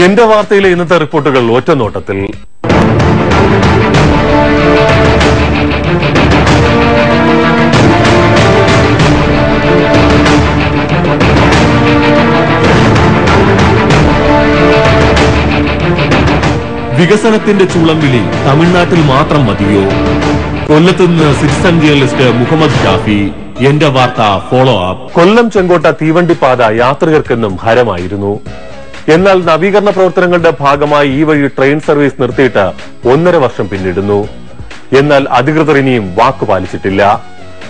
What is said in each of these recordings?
എന്റെ വാർത്തയിലെ ഇന്നത്തെ റിപ്പോർട്ടുകൾ ഒറ്റനോട്ടത്തിൽ. വികസനത്തിന്റെ ചൂളംവിളി തമിഴ്നാട്ടിൽ മാത്രം മതിയോ? കൊല്ലത്തുനിന്ന് സിറ്റിസൺ ജേർണലിസ്റ്റ് മുഹമ്മദ് ഷാഫി. എന്റെ വാർത്ത ഫോളോ അപ്പ്. കൊല്ലം ചെങ്കോട്ട തീവണ്ടിപ്പാത യാത്രികർക്കെന്നും ഹരമായിരുന്നു. എന്നാൽ നവീകരണ പ്രവർത്തനങ്ങളുടെ ഭാഗമായി ഈ വഴി ട്രെയിൻ സർവീസ് നിർത്തിയിട്ട് 1.5 വർഷം പിന്നിടുന്നു. എന്നാൽ അധികൃതർ ഇനിയും വാക്കു പാലിച്ചിട്ടില്ല.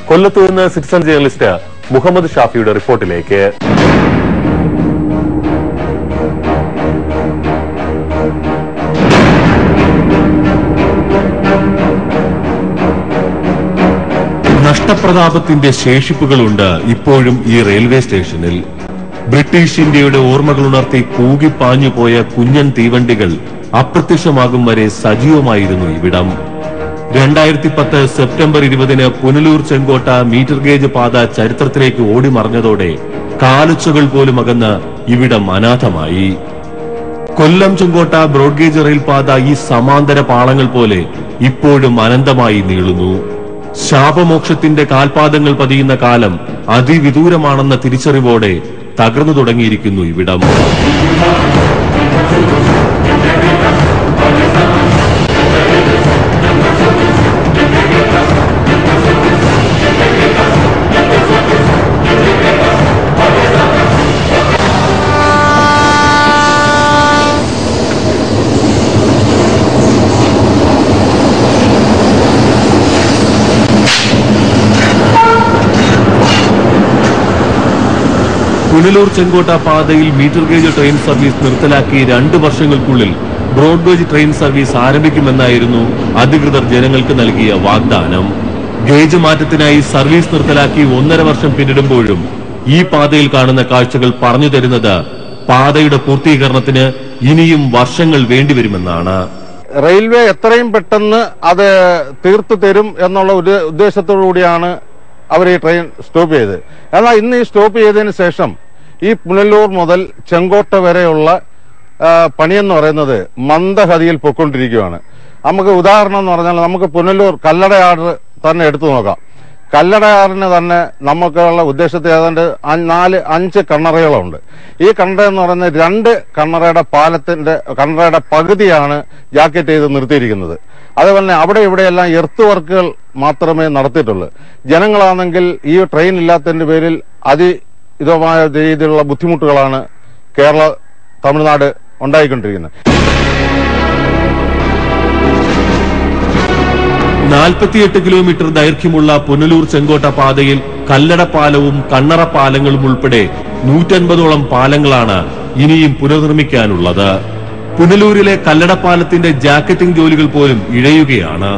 കൊല്ലത്തുനിന്ന് സിറ്റിസൺ ജേർണലിസ്റ്റ് മുഹമ്മദ് ഷാഫിയുടെ റിപ്പോർട്ടിലേക്ക്. നഷ്ടപ്രതാപത്തിന്റെ ശേഷിപ്പുകളുണ്ട് ഇപ്പോഴും ഈ റെയിൽവേ സ്റ്റേഷനിൽ. ബ്രിട്ടീഷ് ഇന്ത്യയുടെ ഓർമ്മകൾ ഉണർത്തി കൂകിപ്പാഞ്ഞുപോയ കുഞ്ഞൻ തീവണ്ടികൾ അപ്രത്യക്ഷമാകും വരെ സജീവമായിരുന്നു ഇവിടം. 2010 സെപ്റ്റംബർ 20 പുനലൂർ ചെങ്കോട്ട മീറ്റർ ഗേജ് പാത ചരിത്രത്തിലേക്ക് ഓടിമറഞ്ഞതോടെ കാലുച്ചകൾ പോലും അകന്ന് ഇവിടം അനാഥമായി. കൊല്ലം ചെങ്കോട്ട ബ്രോഡ്ഗേജ് റെയിൽപാത ഈ സമാന്തര പാളങ്ങൾ പോലെ ഇപ്പോഴും അനന്തമായി നീളുന്നു. ശാപമോക്ഷത്തിന്റെ കാൽപാദങ്ങൾ പതിയുന്ന കാലം അതിവിദൂരമാണെന്ന തിരിച്ചറിവോടെ തകർന്നു തുടങ്ങിയിരിക്കുന്നു ഇവിടം. പുനലൂർ ചെങ്കോട്ട പാതയിൽ മീറ്റർ ഗേജ് ട്രെയിൻ സർവീസ് നിർത്തലാക്കി 2 വർഷങ്ങൾക്കുള്ളിൽ ബ്രോഡ്ഗേജ് ട്രെയിൻ സർവീസ് ആരംഭിക്കുമെന്നായിരുന്നു അധികൃതർ ജനങ്ങൾക്ക് നൽകിയ വാഗ്ദാനം. ഗേജ് മാറ്റത്തിനായി സർവീസ് നിർത്തലാക്കി 1.5 വർഷം പിന്നിടുമ്പോഴും ഈ പാതയിൽ കാണുന്ന കാഴ്ചകൾ പറഞ്ഞു തരുന്നത് പാതയുടെ പൂർത്തീകരണത്തിന് ഇനിയും വർഷങ്ങൾ വേണ്ടിവരുമെന്നാണ്. റെയിൽവേ എത്രയും പെട്ടെന്ന് അത് തീർത്തു തരും എന്നുള്ള ഉദ്ദേശത്തോടു കൂടിയാണ് അവർ ഈ ട്രെയിൻ സ്റ്റോപ്പ് ചെയ്ത്. എന്നാൽ ഇന്ന് ഈ സ്റ്റോപ്പ് ചെയ്തതിന് ശേഷം ഈ പുനലൂർ മുതൽ ചെങ്കോട്ട വരെയുള്ള പണിയെന്ന് പറയുന്നത് മന്ദഗതിയിൽ പൊയ്ക്കൊണ്ടിരിക്കുകയാണ്. നമുക്ക് ഉദാഹരണം എന്ന് പറഞ്ഞാൽ നമുക്ക് പുനലൂർ കല്ലടയാറ് തന്നെ എടുത്തു നോക്കാം. കല്ലടയാറിന് തന്നെ നമുക്കുള്ള ഉദ്ദേശത്തിൽ ഏതാണ്ട് 4-5 കണ്ണറകളുണ്ട്. ഈ കണ്ണറ എന്ന് പറയുന്നത് 2 കണ്ണറയുടെ പകുതിയാണ് ജാക്കറ്റ് ചെയ്ത് നിർത്തിയിരിക്കുന്നത്. അതുപോലെ അവിടെ ഇവിടെയെല്ലാം എർത്ത് വർക്കുകൾ മാത്രമേ നടത്തിയിട്ടുള്ളൂ. ജനങ്ങളാണെങ്കിൽ ഈ ട്രെയിൻ ഇല്ലാത്തതിന്റെ പേരിൽ അതിതമായ രീതിയിലുള്ള ബുദ്ധിമുട്ടുകളാണ് കേരള തമിഴ്നാട് ഉണ്ടായിക്കൊണ്ടിരിക്കുന്നത്. 48 കിലോമീറ്റർ ദൈർഘ്യമുള്ള പുനലൂർ ചെങ്കോട്ട പാതയിൽ കല്ലടപ്പാലവും കണ്ണറ പാലങ്ങളും ഉൾപ്പെടെ 150ഓളം പാലങ്ങളാണ് ഇനിയും പുനർനിർമ്മിക്കാനുള്ളത്. പുനലൂരിലെ കല്ലടപ്പാലത്തിന്റെ ജാക്കറ്റിംഗ് ജോലികൾ പോലും ഇഴയുകയാണ്.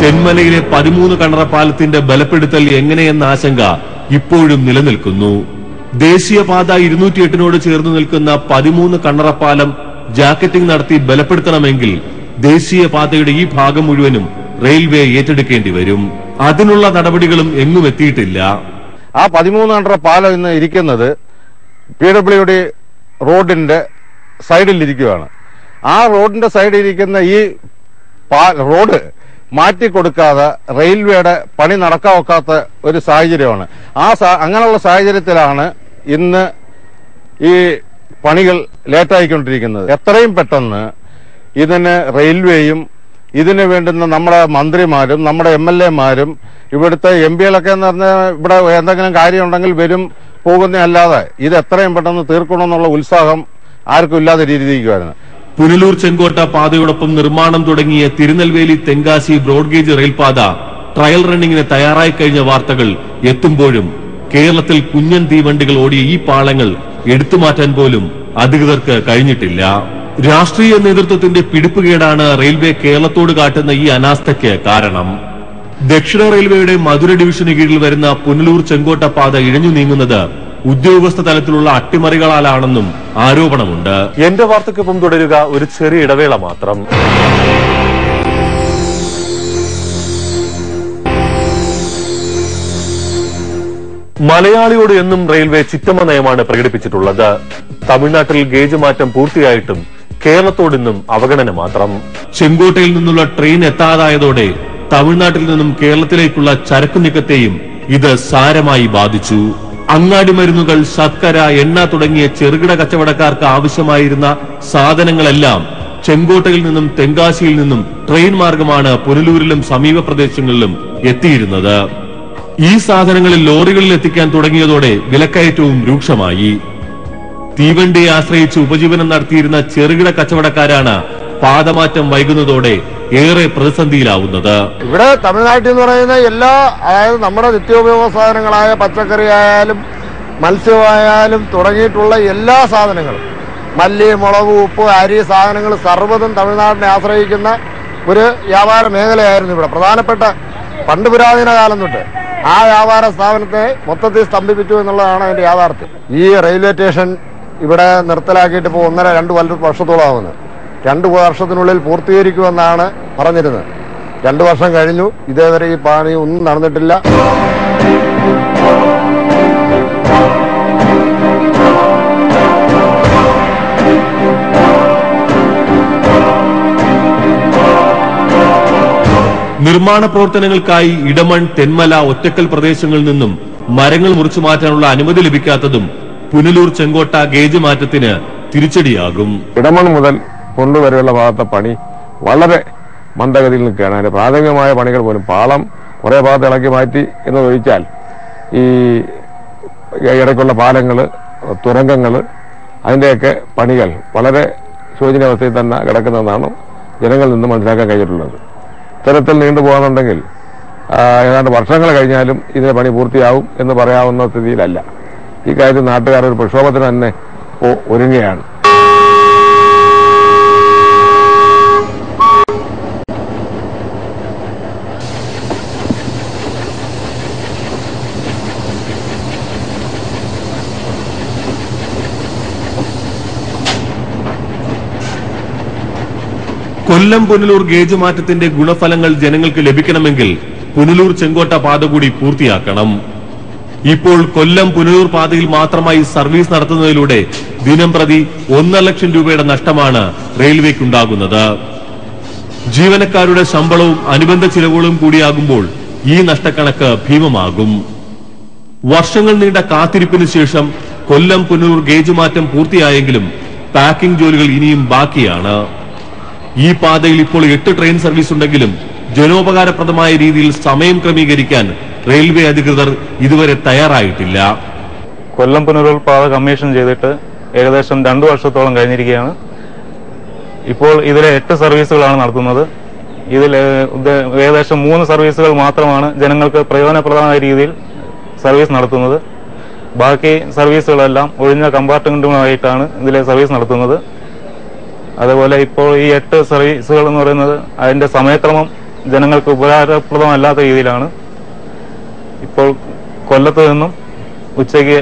തെന്മലയിലെ 13 കണ്ണറ പാലത്തിന്റെ ബലപ്പെടുത്തൽ എങ്ങനെയെന്ന ആശങ്ക ഇപ്പോഴും നിലനിൽക്കുന്നു. ദേശീയപാത 208 ചേർന്ന് നിൽക്കുന്ന 13 കണ്ണറപ്പാലം ജാക്കറ്റിംഗ് നടത്തി ബലപ്പെടുത്തണമെങ്കിൽ ദേശീയപാതയുടെ ഈ ഭാഗം മുഴുവനും റെയിൽവേ ഏറ്റെടുക്കേണ്ടി വരും. അതിനുള്ള നടപടികളും എങ്ങും എത്തിയിട്ടില്ല. ആ 13 കണ്ണറ പാലം ഇന്ന് ഇരിക്കുന്നത് PWD റോഡിന്റെ സൈഡിലിരിക്കുകയാണ്. ആ റോഡിന്റെ സൈഡിൽ ഇരിക്കുന്ന ഈ റോഡ് മാറ്റിക്കൊടുക്കാതെ റെയിൽവേയുടെ പണി നടക്കാത്ത ഒരു സാഹചര്യമാണ്. അങ്ങനെയുള്ള സാഹചര്യത്തിലാണ് ഇന്ന് ഈ പണികൾ ലേറ്റായിക്കൊണ്ടിരിക്കുന്നത്. എത്രയും പെട്ടെന്ന് ഇതിന് റെയിൽവേയും ഇതിന് വേണ്ടുന്ന നമ്മുടെ മന്ത്രിമാരും നമ്മുടെ MLA-മാരും ഇവിടുത്തെ MP-കളൊക്കെ എന്ന് പറഞ്ഞാൽ ഇവിടെ എന്തെങ്കിലും കാര്യമുണ്ടെങ്കിൽ വരും പോകുന്നതല്ലാതെ ഇത് എത്രയും പെട്ടെന്ന് തീർക്കണമെന്നുള്ള ഉത്സാഹം ആർക്കും ഇല്ലാതെ രീതിയിരിക്കുമായിരുന്നു. പുനലൂർ ചെങ്കോട്ട പാതയോടൊപ്പം നിർമ്മാണം തുടങ്ങിയ തിരുനെൽവേലി തെങ്കാശി ബ്രോഡ്ഗേജ് റെയിൽപാത ട്രയൽ റണ്ണിങ്ങിന് തയ്യാറായി കഴിഞ്ഞ വാർത്തകൾ എത്തുമ്പോഴും കേരളത്തിൽ കുഞ്ഞൻ തീവണ്ടികൾ ഓടിയ ഈ പാളങ്ങൾ എടുത്തുമാറ്റാൻ പോലും അധികൃതർക്ക് കഴിഞ്ഞിട്ടില്ല. രാഷ്ട്രീയ നേതൃത്വത്തിന്റെ പിടിപ്പുകേടാണ് റെയിൽവേ കേരളത്തോട് കാട്ടുന്ന ഈ അനാസ്ഥയ്ക്ക് കാരണം. ദക്ഷിണ റെയിൽവേയുടെ മധുര ഡിവിഷന് കീഴിൽ വരുന്ന പുനലൂർ ചെങ്കോട്ട പാത ഇഴഞ്ഞു നീങ്ങുന്നത് ഉദ്യോഗസ്ഥ തലത്തിലുള്ള അട്ടിമറികളാലാണെന്നും ആരോപണമുണ്ട്. എന്റെ വാർത്തയ്ക്കൊപ്പം തുടരുക ഒരു ചെറിയ ഇടവേള മാത്രം. മലയാളിയോട് എന്നും റെയിൽവേ ചിറ്റമ്മ നയമാണ് പ്രകടിപ്പിച്ചിട്ടുള്ളത്. തമിഴ്നാട്ടിൽ ഗേജ് മാറ്റം പൂർത്തിയായിട്ടും കേരളത്തോടിന്നും അവഗണന മാത്രം. ചെങ്കോട്ടയിൽ നിന്നുള്ള ട്രെയിൻ എത്താതായതോടെ തമിഴ്നാട്ടിൽ നിന്നും കേരളത്തിലേക്കുള്ള ചരക്കു നീക്കത്തെയും ഇത് സാരമായി ബാധിച്ചു. അങ്ങാടി മരുന്നുകൾ, ശർക്കര, എണ്ണ തുടങ്ങിയ ചെറുകിട കച്ചവടക്കാർക്ക് ആവശ്യമായിരുന്ന സാധനങ്ങളെല്ലാം ചെങ്കോട്ടയിൽ നിന്നും തെങ്കാശിയിൽ നിന്നും ട്രെയിൻ മാർഗമാണ് പുനലൂരിലും സമീപ പ്രദേശങ്ങളിലും എത്തിയിരുന്നത്. ഈ സാധനങ്ങളിൽ ലോറികളിൽ എത്തിക്കാൻ തുടങ്ങിയതോടെ വിലക്കയറ്റവും രൂക്ഷമായി. തീവണ്ടിയെ ആശ്രയിച്ച് ഉപജീവനം നടത്തിയിരുന്ന ചെറുകിട കച്ചവടക്കാരാണ് പാതമാറ്റം വൈകുന്നതോടെ ഏറെ പ്രതിസന്ധിയിലാവുന്നത്. ഇവിടെ തമിഴ്നാട്ടിൽ എന്ന് പറയുന്ന എല്ലാ, അതായത് നമ്മുടെ നിത്യോപയോഗ സാധനങ്ങളായ പച്ചക്കറി ആയാലും മത്സ്യമായാലും തുടങ്ങിയിട്ടുള്ള എല്ലാ സാധനങ്ങളും, മല്ലി, മുളക്, ഉപ്പ്, അരി സാധനങ്ങൾ സർവ്വതും തമിഴ്നാടിനെ ആശ്രയിക്കുന്ന ഒരു വ്യാപാര മേഖലയായിരുന്നു ഇവിടെ. പ്രധാനപ്പെട്ട പണ്ട് പുരാതന കാലം തൊട്ട് ആ വ്യാപാര സ്ഥാപനത്തെ മൊത്തത്തിൽ സ്തംഭിപ്പിച്ചു എന്നുള്ളതാണ് അതിന്റെ യാഥാർത്ഥ്യം. ഈ റെയിൽവേ സ്റ്റേഷൻ ഇവിടെ നിർത്തലാക്കിയിട്ട് ഇപ്പോൾ 1-2 വർഷത്തോളം ആവുന്നത്. 2 വർഷത്തിനുള്ളിൽ പൂർത്തീകരിക്കുമെന്നാണ് പറഞ്ഞിരുന്നത്. 2 വർഷം കഴിഞ്ഞു, ഇതേവരെ ഈ പണി ഒന്നും നടന്നിട്ടില്ല. നിർമ്മാണ പ്രവർത്തനങ്ങൾക്കായി ഇടമൺ, തെന്മല, ഒറ്റക്കൽ പ്രദേശങ്ങളിൽ നിന്നും മരങ്ങൾ മുറിച്ചു മാറ്റാനുള്ള അനുമതി ലഭിക്കാത്തതും പുനലൂർ ചെങ്കോട്ട ഗേജ് മാറ്റത്തിന് തിരിച്ചടിയാകും. ഇടമൺ മുതൽ പൊണ്ടു വരെയുള്ള ഭാഗത്തെ പണി വളരെ മന്ദഗതിയിൽ നിൽക്കുകയാണ്. അതിന്റെ പ്രാഥമികമായ പണികൾ പോലും, പാളം കുറെ ഭാഗത്ത് ഇളക്കി മാറ്റി എന്നതൊഴിച്ചാൽ ഈ ഇടയ്ക്കുള്ള പാലങ്ങള്, തുരങ്കങ്ങള്, അതിന്റെയൊക്കെ പണികൾ വളരെ ശോചനീയാവസ്ഥയിൽ തന്നെ കിടക്കുന്നതെന്നാണ് ജനങ്ങളിൽ നിന്ന് മനസ്സിലാക്കാൻ കഴിഞ്ഞിട്ടുള്ളത്. ഇത്തരത്തിൽ നീണ്ടുപോകുന്നുണ്ടെങ്കിൽ ഏതാണ്ട് വർഷങ്ങൾ കഴിഞ്ഞാലും ഇതിന്റെ പണി പൂർത്തിയാവും എന്ന് പറയാവുന്ന സ്ഥിതിയിലല്ല. ഈ കാര്യത്തിൽ നാട്ടുകാർ ഒരു പ്രക്ഷോഭത്തിന് തന്നെ ഒരുങ്ങുകയാണ്. കൊല്ലം പുനലൂർ ഗേജ് മാറ്റത്തിന്റെ ഗുണഫലങ്ങൾ ജനങ്ങൾക്ക് ലഭിക്കണമെങ്കിൽ പുനലൂർ ചെങ്കോട്ട പാത കൂടി പൂർത്തിയാക്കണം. ഇപ്പോൾ കൊല്ലം പുനലൂർ പാതയിൽ മാത്രമായി സർവീസ് നടത്തുന്നതിലൂടെ ദിനം പ്രതി 1.5 ലക്ഷം രൂപയുടെ നഷ്ടമാണ് റെയിൽവേക്കുണ്ടാകുന്നത്. ജീവനക്കാരുടെ ശമ്പളവും അനുബന്ധ ചിലവുകളും കൂടിയാകുമ്പോൾ ഈ നഷ്ടക്കണക്ക് ഭീമമാകും. വർഷങ്ങൾ നീണ്ട കാത്തിരിപ്പിന് ശേഷം കൊല്ലം പുനലൂർ ഗേജ് മാറ്റം പൂർത്തിയായെങ്കിലും പാക്കിംഗ് ജോലികൾ ഇനിയും ബാക്കിയാണ്. ഈ പാതയിൽ ഇപ്പോൾ 8 ട്രെയിൻ സർവീസ് ഉണ്ടെങ്കിലും ജനോപകാരപ്രദമായ രീതിയിൽ സമയം ക്രമീകരിക്കാൻ റെയിൽവേ അധികൃതർ ഇതുവരെ തയ്യാറായിട്ടില്ല. കൊല്ലം പുനലൂർ പാത കമ്മീഷൻ ചെയ്തിട്ട് ഏകദേശം 2 വർഷത്തോളം കഴിഞ്ഞിരിക്കുകയാണ്. ഇപ്പോൾ ഇതിലെ 8 സർവീസുകളാണ് നടത്തുന്നത്. ഇതിൽ ഏകദേശം 3 സർവീസുകൾ മാത്രമാണ് ജനങ്ങൾക്ക് പ്രയോജനപ്രദമായ രീതിയിൽ സർവീസ് നടത്തുന്നത്. ബാക്കി സർവീസുകളെല്ലാം ഒഴിഞ്ഞ കമ്പാർട്ട്മെന്റുകളായിട്ടാണ് ഇതിലെ സർവീസ് നടത്തുന്നത്. അതുപോലെ ഇപ്പോൾ ഈ 8 സർവീസുകൾ എന്ന് പറയുന്നത് അതിന്റെ സമയക്രമം ജനങ്ങൾക്ക് ഉപകാരപ്രദമല്ലാത്ത രീതിയിലാണ്. ഇപ്പോൾ കൊല്ലത്ത് നിന്നും ഉച്ചയ്ക്ക്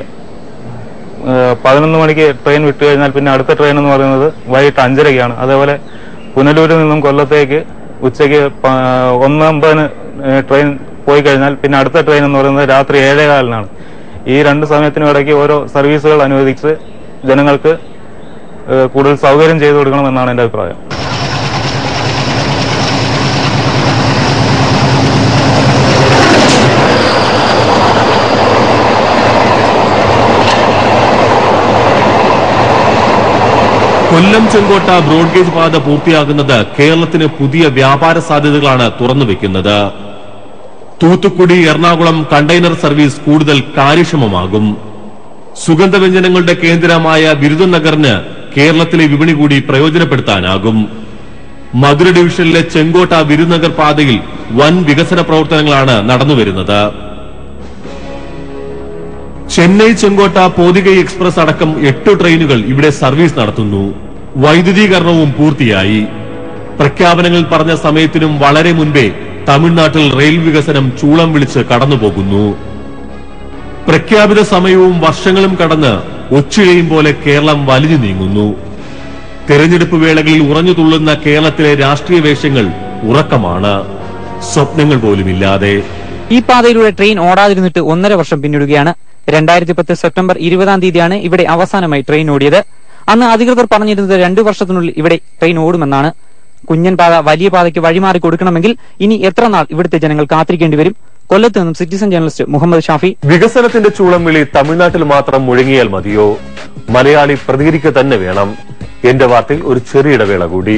11 മണിക്ക് ട്രെയിൻ വിട്ടു കഴിഞ്ഞാൽ പിന്നെ അടുത്ത ട്രെയിൻ എന്ന് പറയുന്നത് വൈകിട്ട് 5:30-ക്കാണ്. അതേപോലെ പുനലൂരിൽ നിന്നും കൊല്ലത്തേക്ക് ഉച്ചയ്ക്ക് 1:50 ട്രെയിൻ പോയി കഴിഞ്ഞാൽ പിന്നെ അടുത്ത ട്രെയിൻ എന്ന് പറയുന്നത് രാത്രി 7:15-നാണ്. ഈ 2 സമയത്തിനും ഇടയ്ക്ക് ഓരോ സർവീസുകൾ അനുവദിച്ച് ജനങ്ങൾക്ക് കൂടുതൽ സൗകര്യം ചെയ്തു കൊടുക്കണമെന്നാണ് എന്റെ അഭിപ്രായം. കൊല്ലം ചെങ്കോട്ട ബ്രോഡ്ഗേജ് പാത പൂർത്തിയാകുന്നത് കേരളത്തിന് പുതിയ വ്യാപാര സാധ്യതകളാണ് തുറന്നുവെക്കുന്നത്. തൂത്തുക്കുടി, എറണാകുളം കണ്ടെയ്നർ സർവീസ് കൂടുതൽ കാര്യക്ഷമമാകും. സുഗന്ധവ്യഞ്ജനങ്ങളുടെ കേന്ദ്രമായ വിരുദനഗറിന് കേരളത്തിലെ വിപണി കൂടി പ്രയോജനപ്പെടുത്താനാകും. മധുര ഡിവിഷനിലെ ചെങ്കോട്ട വിരുദനഗർ പാതയിൽ വൻ വികസന പ്രവർത്തനങ്ങളാണ് നടന്നുവരുന്നത്. ചെന്നൈ ചെങ്കോട്ട പോതികൈ എക്സ്പ്രസ് അടക്കം 8 ട്രെയിനുകൾ ഇവിടെ സർവീസ് നടത്തുന്നു. വൈദ്യുതീകരണവും പൂർത്തിയായി. പ്രഖ്യാപനങ്ങൾ പറഞ്ഞ സമയത്തിനും വളരെ മുൻപേ തമിഴ്നാട്ടിൽ റെയിൽ വികസനം ചൂളം വിളിച്ച് കടന്നുപോകുന്നു. പ്രഖ്യാപിത സമയവും വർഷങ്ങളും കടന്ന് ഒച്ചിഴയും പോലെ കേരളം വലിഞ്ഞു നീങ്ങുന്നു. തെരഞ്ഞെടുപ്പ് വേളകളിൽ ഉറഞ്ഞു തുള്ളുന്ന കേരളത്തിലെ രാഷ്ട്രീയ വേഷങ്ങൾ ഉറക്കമാണ്, സ്വപ്നങ്ങൾ പോലുമില്ലാതെ. ഈ പാതയിലൂടെ ട്രെയിൻ ഓടാതിരുന്നിട്ട് 1.5 വർഷം പിന്നിടുകയാണ്. 2010 സെപ്റ്റംബർ 20-ാം തീയതിയാണ് ഇവിടെ അവസാനമായി ട്രെയിൻ ഓടിയത്. അന്ന് അധികൃതർ പറഞ്ഞിരുന്നത് 2 വർഷത്തിനുള്ളിൽ ഇവിടെ ട്രെയിൻ ഓടുമെന്നാണ്. കുഞ്ഞൻ പാത വലിയ പാതയ്ക്ക് വഴിമാറി കൊടുക്കണമെങ്കിൽ ഇനി എത്ര നാൾ ഇവിടുത്തെ ജനങ്ങൾ കാത്തിരിക്കേണ്ടി വരും? കൊല്ലത്ത് നിന്നും സിറ്റിസൺ ജേർണലിസ്റ്റ് മുഹമ്മദ് ഷാഫി. വികസനത്തിന്റെ ചൂളം വിളി തമിഴ്നാട്ടിൽ മാത്രം മുഴങ്ങിയാൽ മതിയോ? മലയാളി പ്രതികരിക്കുക തന്നെ വേണം. എന്റെ വാർത്തയിൽ ഒരു ചെറിയ ഇടവേള കൂടി.